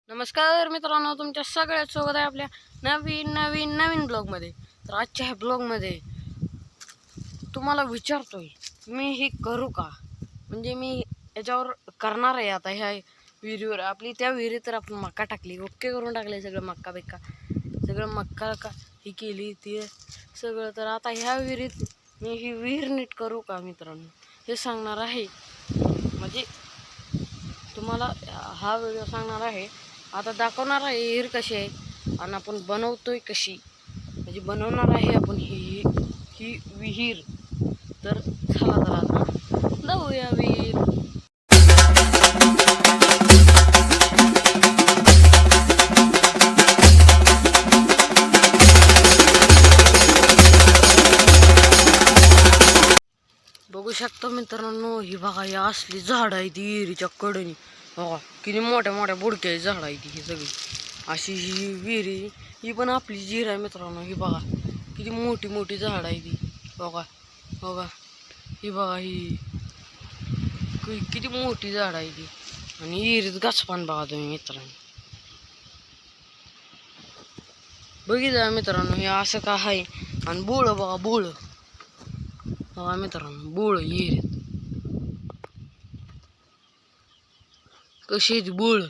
नमस्कार मित्रांनो, तुमच्या सगळ्यात स्वागत आहे आपल्या नवीन ब्लॉगमध्ये. तर आजच्या ह्या ब्लॉगमध्ये तुम्हाला विचारतोय मी हे करू का, म्हणजे मी याच्यावर करणार आहे. आता ह्या विहिरीवर आपली त्या विहिरीत तर आपण मक्का टाकली, ओके करून टाकले सगळं, सगळं मक्का का ही केली ती सगळं. तर आता ह्या विहिरीत मी ही विहीर नीट करू का मित्रांनो, हे सांगणार आहे. म्हणजे तुम्हाला हा व्हिडिओ सांगणार आहे, आता दाखवणार आहे विहीर कशी आहे आणि आपण बनवतोय कशी, म्हणजे बनवणार आहे आपण ही ही विहीर. तर चला तर आता जाऊया विहीर. बघू शकता मित्रांनो, ही बघा ही असली झाड आहे ती विहिरीच्या कडेने. बघा किती मोठ्या मोठ्या बुडक्याची झाड आहे ती, ही सगळी अशी ही विहिरी. ही पण आपली विहीर आहे मित्रांनो. ही बघा किती मोठी मोठी झाड आहे ती. बघा बघा ही बघा ही किती मोठी झाड आहे ती. आणि विहिरीत गाछपान बघा तुम्ही मित्रांनो, बघितलं मित्रांनो हे असं का आहे. आणि बोळ बघा, बोळ बघा मित्रांनो, बोळ विहिरीत कशी आहे ती बोळ.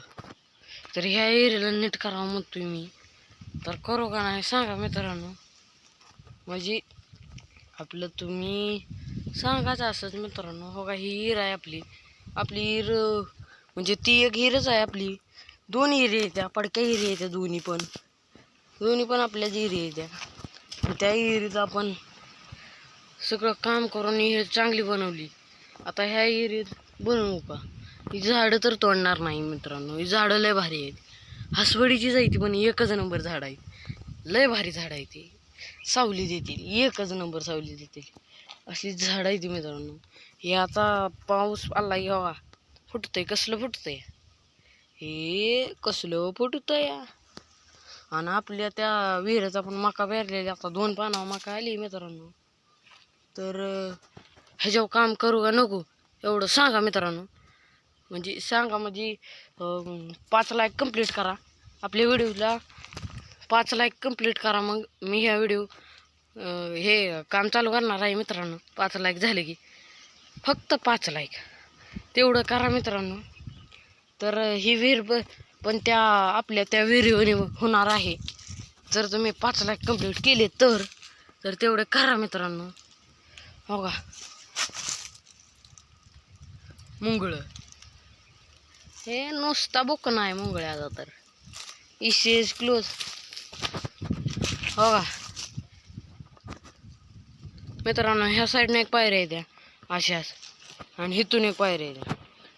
तर ह्या एरियाला नीट करावं म्हणतोय मी, तर करू का नाही सांगा मित्रांनो. म्हणजे आपलं तुम्ही सांगायचं असंच मित्रांनो. हो का, ही हिर आहे आपली हिर, म्हणजे ती एक हिरच आहे आपली. दोन हिरी येत्या, पडक्या हिरी येत्या, दोन्ही पण आपल्या हिरी येत्या. त्या हिरीत आपण सगळं काम करून हिर चांगली बनवली. आता ह्या हिरीत बनवू का, ही झाडं तर तोडणार नाही मित्रांनो. ही झाडं लय भारी आहेत, हसवडीची जायती पण एकच नंबर झाड आहे, लय भारी झाड आहे ती. सावली देतील, एकच नंबर सावली देतील अशी झाड आहे ती मित्रांनो. हे आता पाऊस आला की हवा फुटतंय, कसलं फुटतंय हे, कसलं फुटतंय. आणि आपल्या त्या विहिरीचा पण मका पेरलेली, आता 2 पानावर मका आली मित्रांनो. तर ह्याच्यावर काम करू का नको एवढं सांगा मित्रांनो. म्हणजे सांगा, म्हणजे 5 लाईक कंप्लीट करा आपल्या व्हिडिओला, 5 लाईक कंप्लीट करा. मग मी ह्या व्हिडिओ हे काम चालू करणार आहे मित्रांनो. 5 लाईक झाले की, फक्त 5 लाईक तेवढं करा मित्रांनो. तर ही विहीर पण त्या आपल्या त्या विहिरीवर होणार आहे, जर तुम्ही 5 लाईक कंप्लीट केले तर तेवढं करा मित्रांनो. हो का, मुंगळ हे नुसता बुक नाही मुंगळ्याचा, तर इज क्लोज. हो का मित्रांनो, ह्या साईडने एक पायऱ्या येत्या अशाच, आणि हिथून एक पायऱ्या येत्या.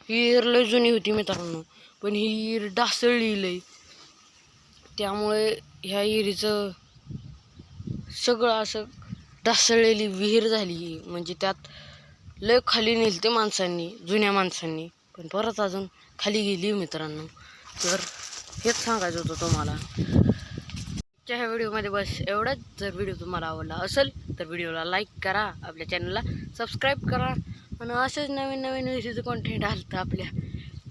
ही हिर लय जुनी होती मित्रांनो, पण ही हिर ढासळली लय, त्यामुळे ह्या हिरीचं सगळं असं ढासळलेली विहीर झाली. म्हणजे त्यात लय खाली नेलते माणसांनी, जुन्या माणसांनी, पण परत अजून खाली गेली मित्रांनो. तर हेच सांगायचं होतं तुम्हाला ह्या व्हिडिओमध्ये, बस एवढंच. जर व्हिडिओ तुम्हाला आवडला असेल तर व्हिडिओला लाईक करा, आपल्या चॅनलला सबस्क्राईब करा, आणि असंच नवीन विहिरीचं कॉन्टेंट आलं आपल्या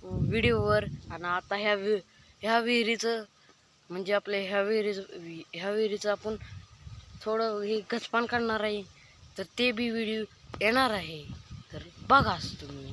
व्हिडिओवर. आणि आता ह्या विहिरीचं म्हणजे आपल्या ह्या विहिरीचं आपण थोडं हे गचपान करणार आहे, तर ते बी व्हिडिओ येणार आहे, तर बघाच तुम्ही.